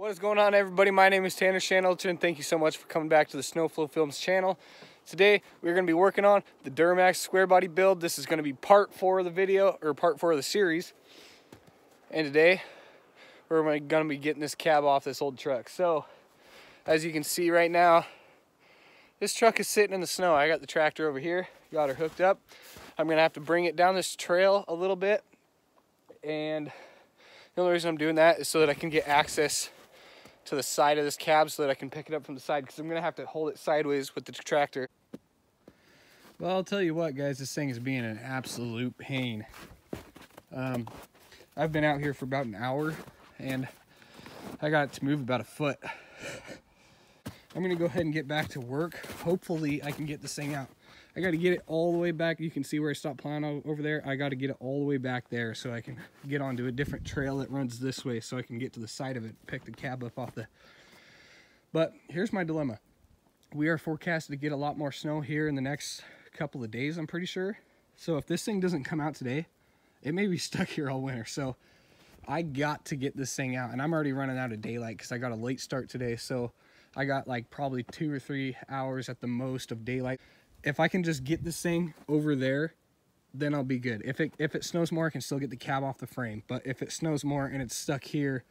What is going on, everybody? My name is Tanner Shanelton. Thank you so much for coming back to the SNO-FLO Films channel. Today we're going to be working on the Dmax square body build. This is going to be part 4 of the video, or part 4 of the series. And today we're going to be getting this cab off this old truck. So as you can see right now, this truck is sitting in the snow. I got the tractor over here, got her hooked up. I'm going to have to bring it down this trail a little bit, and the only reason I'm doing that is so that I can get access to the side of this cab so that I can pick it up from the side, because I'm going to have to hold it sideways with the tractor. Well, I'll tell you what, guys, this thing is being an absolute pain. I've been out here for about an hour, and I got it to move about a foot. I'm going to go ahead and get back to work. Hopefully, I can get this thing out. I got to get it all the way back. You can see where I stopped plowing over there. I got to get it all the way back there so I can get onto a different trail that runs this way so I can get to the side of it, pick the cab up off the... But here's my dilemma. We are forecasted to get a lot more snow here in the next couple of days, I'm pretty sure. So if this thing doesn't come out today, it may be stuck here all winter. So I got to get this thing out, and I'm already running out of daylight because I got a late start today. So I got like probably 2 or 3 hours at the most of daylight. If I can just get this thing over there, then I'll be good. If it snows more, I can still get the cab off the frame. But if it snows more and it's stuck here,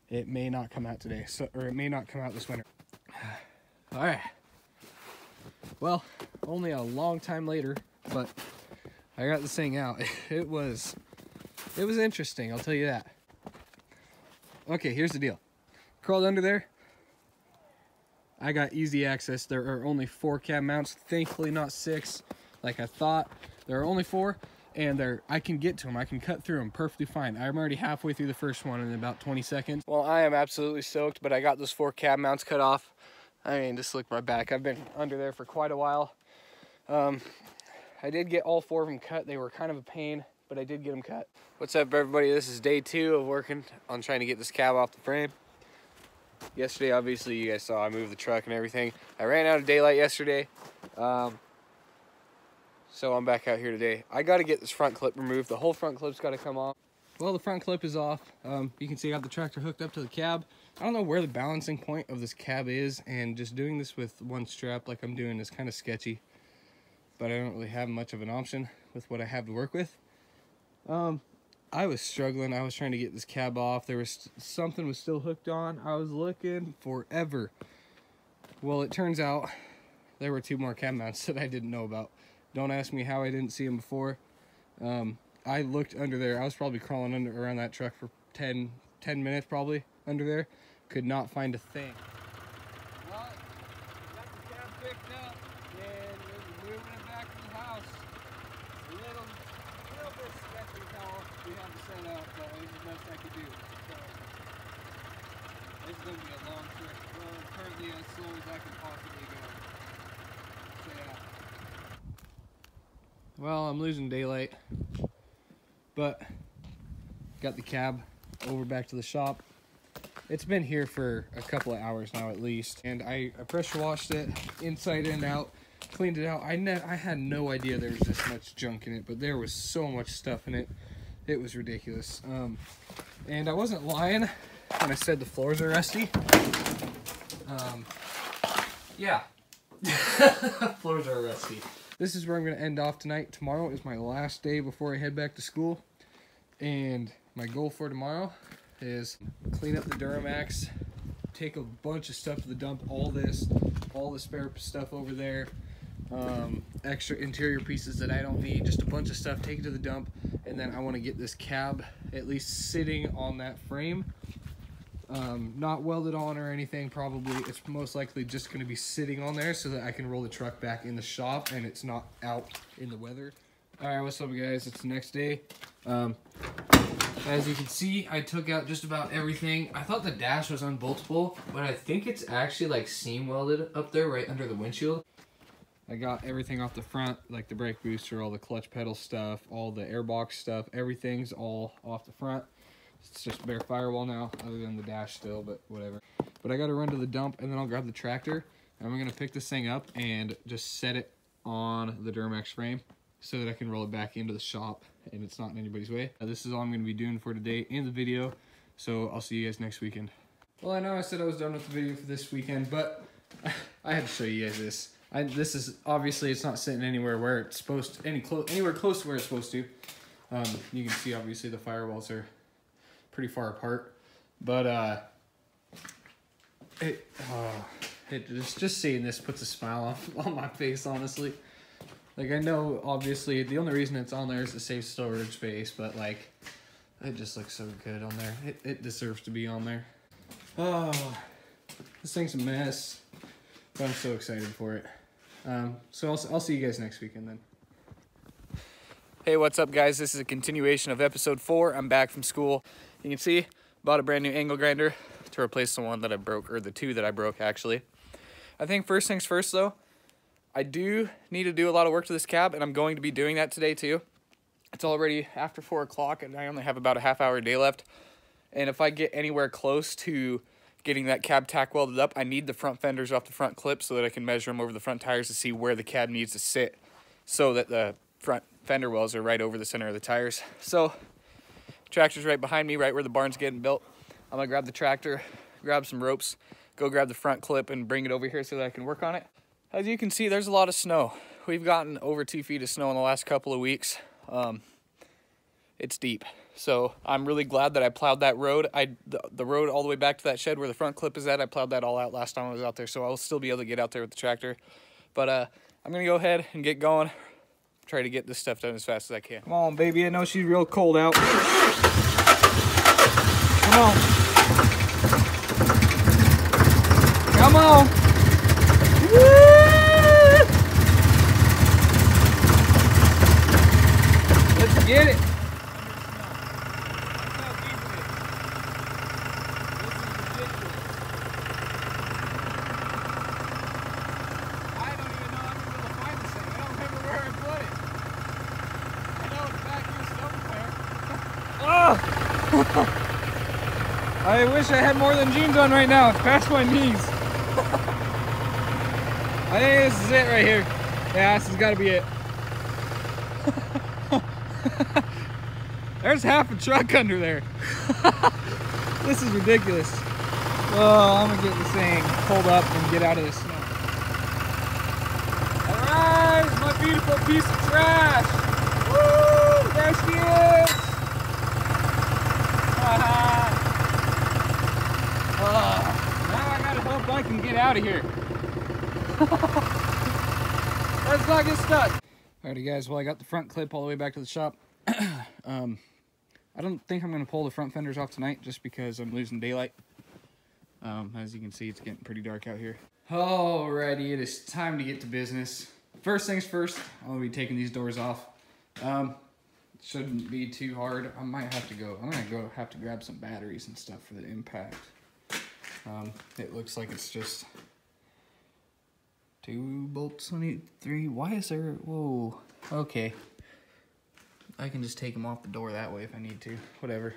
it may not come out today. Or it may not come out this winter. All right. Well, only a long time later, but I got this thing out. It was interesting, I'll tell you that. Okay, here's the deal. Crawled under there. I got easy access. There are only 4 cab mounts, thankfully not 6 like I thought. There are only 4, and I can get to them. I can cut through them perfectly fine. I'm already halfway through the first one in about 20 seconds. Well, I am absolutely soaked, but I got those 4 cab mounts cut off. I mean, just look at my back. I've been under there for quite a while. I did get all 4 of them cut. They were kind of a pain, but I did get them cut. What's up, everybody? This is day 2 of working on trying to get this cab off the frame. Yesterday, obviously, you guys saw I moved the truck and everything. I ran out of daylight yesterday, so I'm back out here today. I got to get this front clip removed. The whole front clip's got to come off. Well, the front clip is off. You can see I got the tractor hooked up to the cab. I don't know where the balancing point of this cab is, and just doing this with one strap like I'm doing is kind of sketchy. But I don't really have much of an option with what I have to work with. I was struggling. I was trying to get this cab off. There was something was still hooked on. I was looking forever. Well, it turns out there were 2 more cab mounts that I didn't know about. Don't ask me how I didn't see them before. I looked under there. I was probably crawling around that truck for 10 minutes probably under there. Could not find a thing. Well, got the cab picked up and we're moving it back to the house. It's a little bit sketchy how we have to set up, but it was the best I could do. So this is going to be a long trip. Well, currently as slow as I can possibly go. So yeah. Well, I'm losing daylight, but got the cab over back to the shop. It's been here for a couple of hours now at least, and I pressure washed it inside and out, cleaned it out. I had no idea there was this much junk in it, but there was so much stuff in it. It was ridiculous. And I wasn't lying when I said the floors are rusty. Yeah. Floors are rusty. This is where I'm going to end off tonight. Tomorrow is my last day before I head back to school. And my goal for tomorrow is clean up the Dmax, take a bunch of stuff to the dump, all the spare stuff over there, extra interior pieces that I don't need, just a bunch of stuff, take it to the dump, and then I want to get this cab at least sitting on that frame. Not welded on or anything, probably. It's most likely just going to be sitting on there so that I can roll the truck back in the shop and it's not out in the weather. Alright, what's up, guys? It's the next day. As you can see, I took out just about everything. I thought the dash was unboltable, but I think it's actually like seam welded up there right under the windshield. I got everything off the front, like the brake booster, all the clutch pedal stuff, all the airbox stuff. Everything's all off the front. It's just bare firewall now, other than the dash still, but whatever. But I got to run to the dump, and then I'll grab the tractor, and I'm going to pick this thing up and just set it on the Dmax frame so that I can roll it back into the shop and it's not in anybody's way. This is all I'm going to be doing for today in the video, so I'll see you guys next weekend. Well, I know I said I was done with the video for this weekend, but I had to show you guys this. This is obviously, it's not sitting anywhere where it's supposed to, anywhere close to where it's supposed to. You can see obviously the firewalls are pretty far apart, but just seeing this puts a smile on my face, honestly. Like, I know obviously the only reason it's on there is to save storage space, but like, it just looks so good on there. It deserves to be on there. Oh, this thing's a mess, but I'm so excited for it. So I'll see you guys next weekend then. Hey, what's up, guys? This is a continuation of episode 4. I'm back from school. You can see, bought a brand new angle grinder to replace the one that I broke, or the two that I broke, actually. I think first things first, though, I do need to do a lot of work to this cab, and I'm going to be doing that today, too. It's already after 4 o'clock, and I only have about a half-hour day left. And if I get anywhere close to getting that cab tack welded up, I need the front fenders off the front clip so that I can measure them over the front tires to see where the cab needs to sit so that the front fender wells are right over the center of the tires. So, tractor's right behind me, right where the barn's getting built. I'm gonna grab the tractor, grab some ropes, go grab the front clip and bring it over here so that I can work on it. As you can see, there's a lot of snow. We've gotten over 2 feet of snow in the last couple of weeks. It's deep. So I'm really glad that I plowed that road. The road all the way back to that shed where the front clip is at, I plowed that all out last time I was out there, so I'll still be able to get out there with the tractor. But I'm gonna go ahead and get going. Try to get this stuff done as fast as I can. Come on, baby. I know she's real cold out. Come on. Come on. Woo! Let's get it. I wish I had more than jeans on right now. It's past my knees. I think this is it right here. Yeah, this has got to be it. There's half a truck under there. This is ridiculous. Oh, I'm going to get this thing pulled up and get out of this snow. Alright, my beautiful piece of trash. Woo! There she is. Now I gotta hope I can get out of here. Let's not get stuck. Alrighty, guys, well, I got the front clip all the way back to the shop. I don't think I'm gonna pull the front fenders off tonight just because I'm losing daylight. As you can see, it's getting pretty dark out here. Alrighty, it is time to get to business. First things first, I'm gonna be taking these doors off. Shouldn't be too hard. I'm gonna have to grab some batteries and stuff for the impact. It looks like it's just 2 bolts on it, 3. Why is there, whoa, okay. I can just take them off the door that way if I need to, whatever.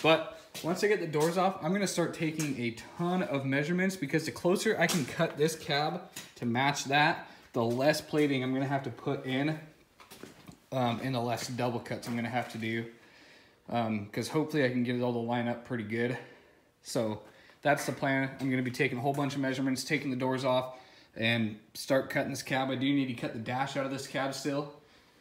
But once I get the doors off, I'm gonna start taking a ton of measurements because the closer I can cut this cab to match that, the less plating I'm gonna have to put in and the less double cuts I'm gonna have to do. Because hopefully I can get it all to line up pretty good. So that's the plan. I'm gonna be taking a whole bunch of measurements, taking the doors off, and start cutting this cab. I do need to cut the dash out of this cab still.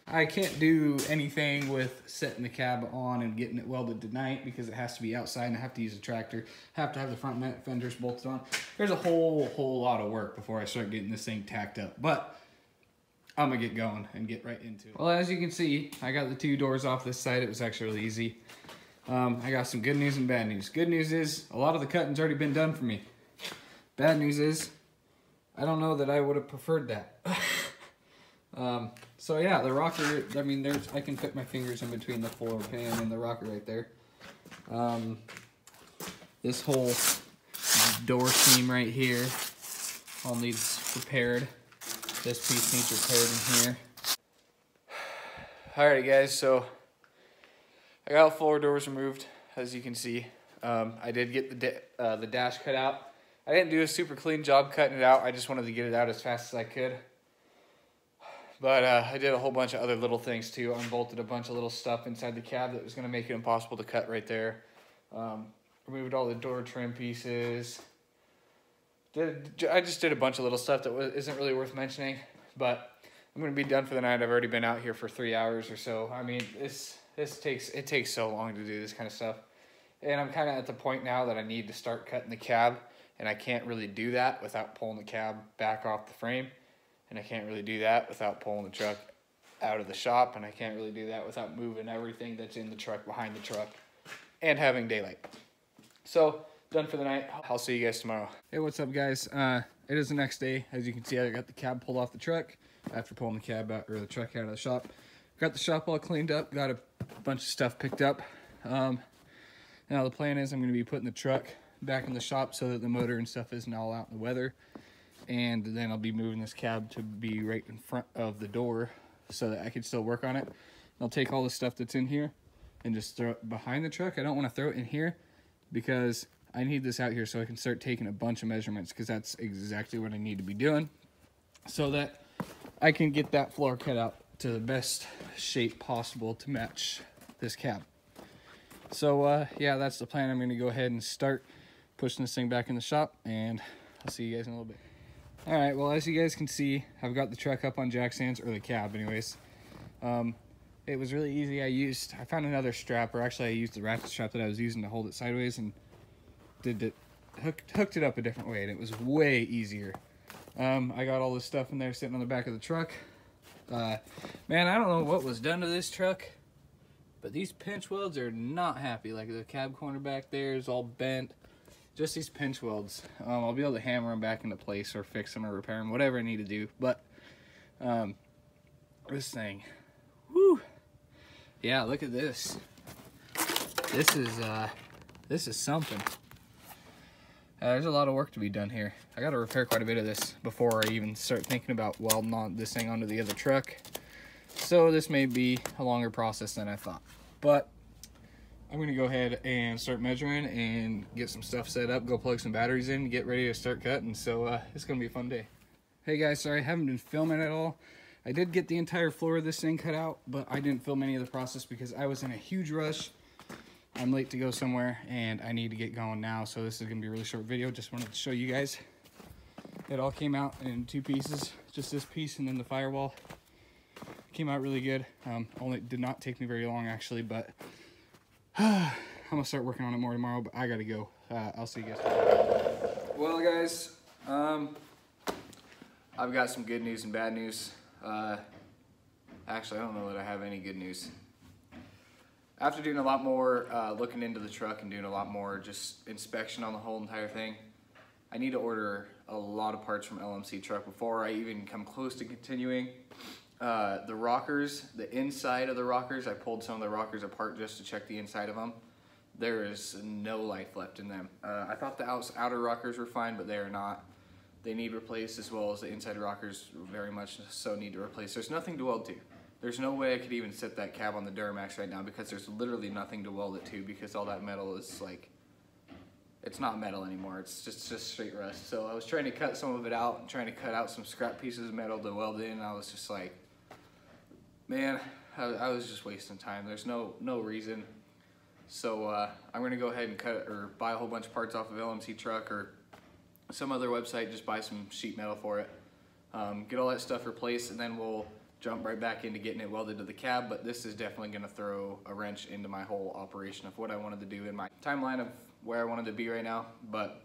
I can't do anything with setting the cab on and getting it welded tonight because it has to be outside and I have to use a tractor. Have to have the front fenders bolted on. There's a whole lot of work before I start getting this thing tacked up. But I'm gonna get going and get right into it. Well, as you can see, I got the 2 doors off this side. It was actually really easy. I got some good news and bad news. Good news is a lot of the cutting's already been done for me. Bad news is I don't know that I would have preferred that. So yeah, the rocker, I mean, I can fit my fingers in between the floor pan and the rocker right there. This whole door seam right here all needs repaired. This piece needs repaired in here. Alrighty, guys, so I got all 4 doors removed, as you can see. I did get the dash cut out. I didn't do a super clean job cutting it out. I just wanted to get it out as fast as I could. But I did a whole bunch of other little things too. Unbolted a bunch of little stuff inside the cab that was going to make it impossible to cut right there. removed all the door trim pieces. I just did a bunch of little stuff that isn't really worth mentioning, but I'm gonna be done for the night. I've already been out here for 3 hours or so. I mean, it takes so long to do this kind of stuff, and I'm kind of at the point now that I need to start cutting the cab, and I can't really do that without pulling the cab back off the frame, and I can't really do that without pulling the truck out of the shop, and I can't really do that without moving everything that's in the truck behind the truck and having daylight. So, done for the night. I'll see you guys tomorrow. Hey, what's up, guys? It is the next day. As you can see, I got the cab pulled off the truck after pulling the cab out, or the truck out of the shop. Got the shop all cleaned up, got a bunch of stuff picked up. Now the plan is I'm going to be putting the truck back in the shop so that the motor and stuff isn't all out in the weather. And then I'll be moving this cab to be right in front of the door so that I can still work on it. I'll take all the stuff that's in here and just throw it behind the truck. I don't want to throw it in here because I need this out here so I can start taking a bunch of measurements, because that's exactly what I need to be doing so that I can get that floor cut out to the best shape possible to match this cab. So yeah, that's the plan. I'm going to go ahead and start pushing this thing back in the shop, and I'll see you guys in a little bit. All right, well, as you guys can see, I've got the truck up on jack stands, or the cab anyways. It was really easy. I found another strap, or actually I used the ratchet strap that I was using to hold it sideways, and hooked it up a different way, and it was way easier. I got all this stuff in there sitting on the back of the truck. Man, I don't know what was done to this truck, but these pinch welds are not happy. Like, the cab corner back there is all bent. Just these pinch welds. I'll be able to hammer them back into place or fix them or repair them, whatever I need to do. But this thing, whoo, yeah, look at this. This is something. There's a lot of work to be done here. I got to repair quite a bit of this before I even start thinking about welding on this thing onto the other truck. So this may be a longer process than I thought. But I'm going to go ahead and start measuring and get some stuff set up, go plug some batteries in, get ready to start cutting. So it's going to be a fun day. Hey guys, sorry I haven't been filming at all. I did get the entire floor of this thing cut out, but I didn't film any of the process because I was in a huge rush. I'm late to go somewhere, and I need to get going now, so this is going to be a really short video. Just wanted to show you guys. It all came out in 2 pieces, just this piece and then the firewall. Came out really good. Only did not take me very long, actually, but I'm going to start working on it more tomorrow, but I got to go. I'll see you guys tomorrow. Well, guys, I've got some good news and bad news. Actually, I don't know that I have any good news. After doing a lot more looking into the truck and doing a lot more just inspection on the whole entire thing, I need to order a lot of parts from LMC truck before I even come close to continuing. The rockers, the inside of the rockers, I pulled some of the rockers apart just to check the inside of them. There is no life left in them. I thought the outer rockers were fine, but they are not. They need replaced, as well as the inside rockers very much so need to replace. There's nothing to weld to. There's no way I could even set that cab on the Dmax right now, because there's literally nothing to weld it to, because all that metal is like, it's not metal anymore. It's just straight rust. So I was trying to cut some of it out and trying to cut out some scrap pieces of metal to weld in, and I was just like, man, I was just wasting time. There's no reason. So I'm gonna go ahead and cut it, or buy a whole bunch of parts off of LMC truck or some other website, just buy some sheet metal for it. Get all that stuff replaced, and then we'll jump right back into getting it welded to the cab. But this is definitely going to throw a wrench into my whole operation of what I wanted to do in my timeline of where I wanted to be right now. But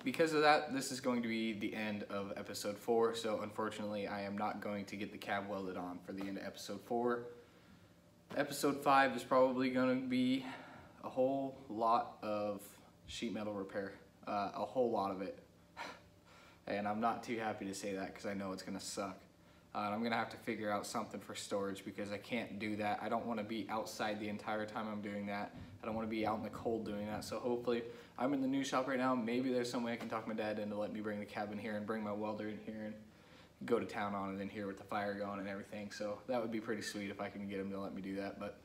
because of that, this is going to be the end of episode 4. So unfortunately, I am not going to get the cab welded on for the end of episode 4. Episode 5 is probably going to be a whole lot of sheet metal repair, a whole lot of it. And I'm not too happy to say that, because I know it's going to suck. I'm going to have to figure out something for storage, because I can't do that. I don't want to be outside the entire time I'm doing that. I don't want to be out in the cold doing that. So hopefully, I'm in the new shop right now. Maybe there's some way I can talk my dad into let me bring the cab in here and bring my welder in here and go to town on it in here with the fire going and everything. So that would be pretty sweet if I can get him to let me do that. But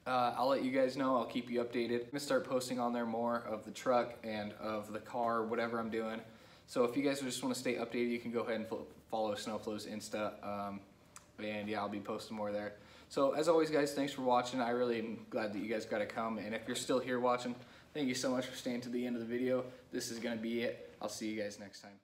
I'll let you guys know. I'll keep you updated. I'm going to start posting on there more of the truck and of the car, whatever I'm doing. So if you guys just want to stay updated, you can go ahead and follow SNO-FLO's Insta. And yeah, I'll be posting more there. So as always, guys, thanks for watching. I really am glad that you guys got to come. And if you're still here watching, thank you so much for staying to the end of the video. This is going to be it. I'll see you guys next time.